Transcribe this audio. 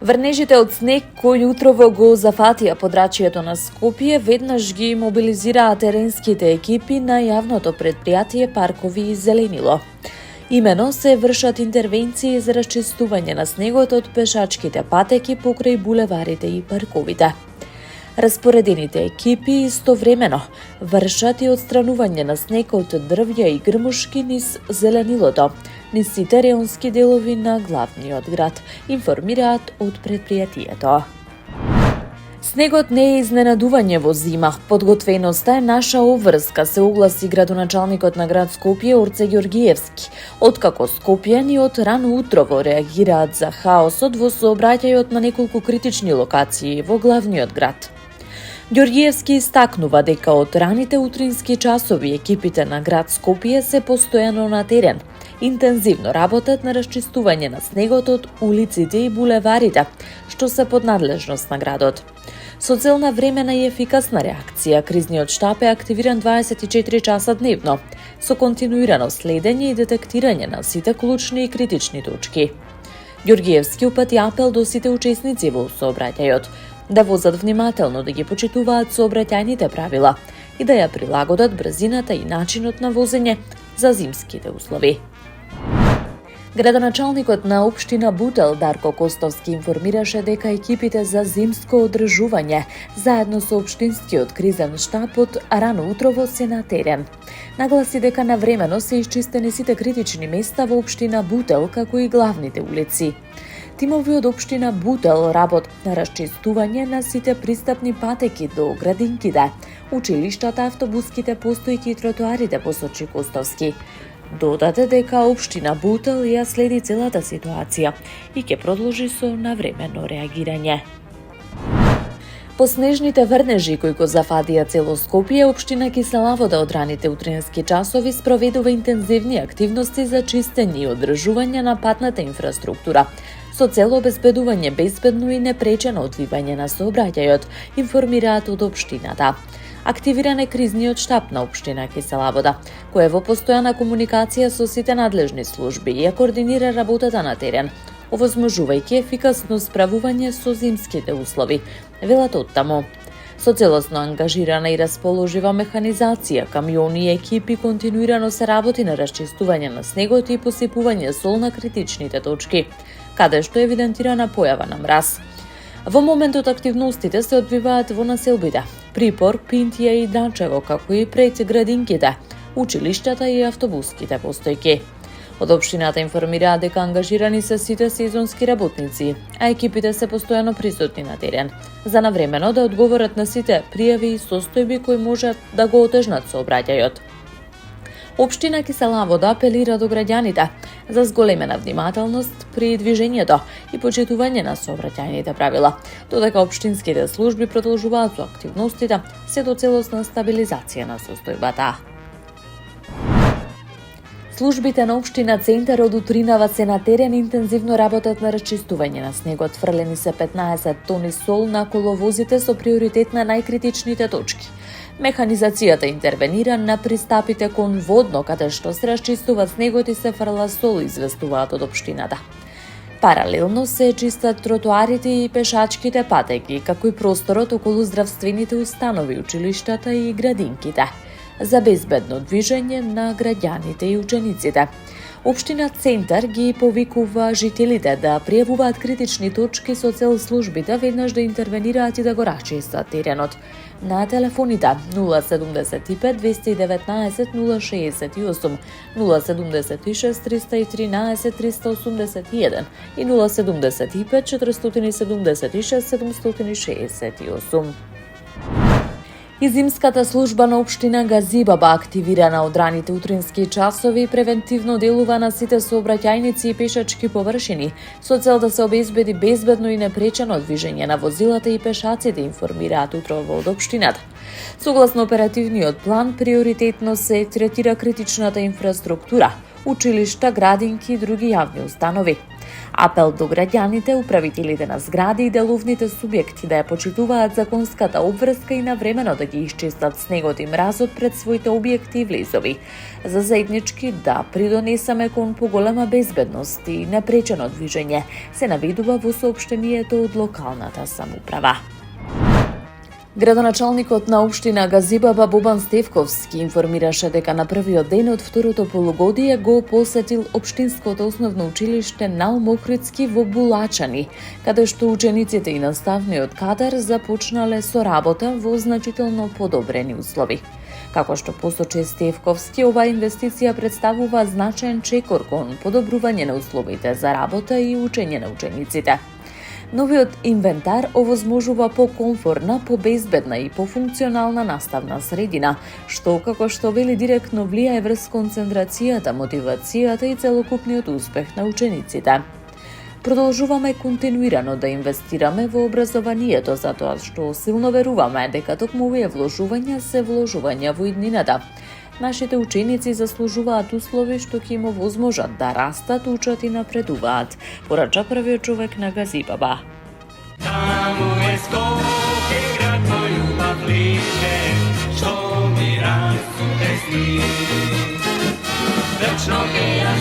Врнежите од снег кои утрово го зафатија подрачјето на Скопје веднаш ги мобилизираа теренските екипи на јавното предпријатие Паркови и Зеленило. Имено се вршат интервенции за расчистување на снегот од пешачките патеки покрај булеварите и парковите. Распоредените екипи истовремено вршат и отстранување на снег од дрвја и грмушки низ Зеленилото, низ сите реонски делови на главниот град, информираат од предпријатието. Снегот не е изненадување во зима. Подготвеноста е наша обврска, се огласи градоначалникот на град Скопје Орце Ѓоргиевски, откако скопјани од рано утрово реагираат за хаосот во сообраќајот на неколку критични локации во главниот град. Ѓоргиевски истакнува дека од раните утрински часови екипите на град Скопје се постојано на терен. Интензивно работат на расчистување на снегот од улиците и булеварите, што се под надлежност на градот. Со цел на времена и ефикасна реакција, кризниот штаб е активиран 24 часа дневно, со континуирано следење и детектирање на сите клучни и критични точки. Ѓоргиевски упати апел до сите учесници во сообраќајот да возат внимателно, да ги почитуваат сообраќајните правила и да ја прилагодат брзината и начинот на возење за зимските услови. Градоначалникот на општина Бутел Дарко Костовски информираше дека екипите за зимско одржување заедно со општинскиот кризен штаб од рано утрово се на терен. Нагласи дека навремено се исчистени сите критични места во општина Бутел, како и главните улици. Тимови од општина Бутел работат на расчистување на сите пристапни патеки до градинките, училиштата, автобуските постојки и тротоарите, посочи Костовски. Додаде дека општина Бутел ја следи целата ситуација и ќе продолжи со навремено реагирање. По снежните врнежи кои го зафатија цело Скопје, општина Киселавода од раните утрински часови спроведува интензивни активности за чистење и одржување на патната инфраструктура, со цел обезбедување безбедно и непречено одвивање на сообраќајот, информираат од општината. Активиран е кризниот штаб на општина Киселавода, кој е во постојана комуникација со сите надлежни служби и ја координира работата на терен, овозможувајќи ефикасно справување со зимските услови, велат оттаму. Со целосно ангажирана и расположива механизација, камиони и екипи континуирано се работи на расчистување на снегот и посипување сол на критичните точки, каде што е евидентирана појава на мраз. Во моментот активностите се одвиваат во населбите Припор, Пинтија и Данчево, како и пред градинките, училиштата и автобуските постојки. Од општината информираат дека ангажирани се сите сезонски работници, а екипите се постојано присутни на терен, за навремено да одговорат на сите пријави и состојби кои можат да го отежнат сообраќајот. Општина Киселавода апелира до граѓаните за зголемена внимателност при движењето и почитување на сообраќајните правила, додека општинските служби продолжуваат со активностите се до целосна стабилизација на состојбата. Службите на општина Центар од утринава се на терен интензивно работат на расчистување на снегот. Фрлени се 15 тони сол на коловозите со приоритет на најкритичните точки. Механизацијата интервенира на пристапите кон водно, каде што се расчистува снегот и се фрла сол, известуваат од општината. Паралелно се чистат тротоарите и пешачките патеки, како и просторот околу здравствените установи, училиштата и градинките, за безбедно движење на граѓаните и учениците. Општина Центар ги повикува жителите да пријавуваат критични точки со цел службите веднаш да интервенираат и да го расчистат теренот на телефоните 075 219 068, 076 313 381 и 075 476 768. И зимската служба на општина Газибаба, активирана од раните утрински часови, превентивно делува на сите сообраќајници и пешачки површини, со цел да се обезбеди безбедно и непречено движење на возилата и пешаците, информираат утрово од општината. Согласно оперативниот план, приоритетно се третира критичната инфраструктура, училишта, градинки и други јавни установи. Апел до граѓаните, управителите на згради и деловните субјекти да ја почитуваат законската обврска и навремено да ги исчистат снегот и мразот пред своите објекти и влезови, за заеднички да придонесаме кон поголема безбедност и непречено движење, се наведува во соопштението од локалната самоуправа. Градоначалникот на општина Газибаба Бобан Стевковски информираше дека на првиот ден од второто полугодие го посетил општинското основно училиште Наум Охридски во Булачани, каде што учениците и наставниот кадар започнале со работа во значително подобрени услови. Како што посочи Стевковски, оваа инвестиција представува значаен чекор кон подобрување на условите за работа и учење на учениците. Новиот инвентар овозможува покомфорна, побезбедна и пофункционална наставна средина, што, како што вели, директно влијае врз концентрацијата, мотивацијата и целокупниот успех на учениците. Продолжуваме континуирано да инвестираме во образованието, затоа што силно веруваме дека токму овие вложувања се вложувања во иднината. Нашите ученици заслужуваат услови што ќе им овозможат да растат, учат и напредуваат, порача првиот човек на Газибаба. Таму е Скопје, град мој љубав лише, што ми расте сни. Вечно ќе ја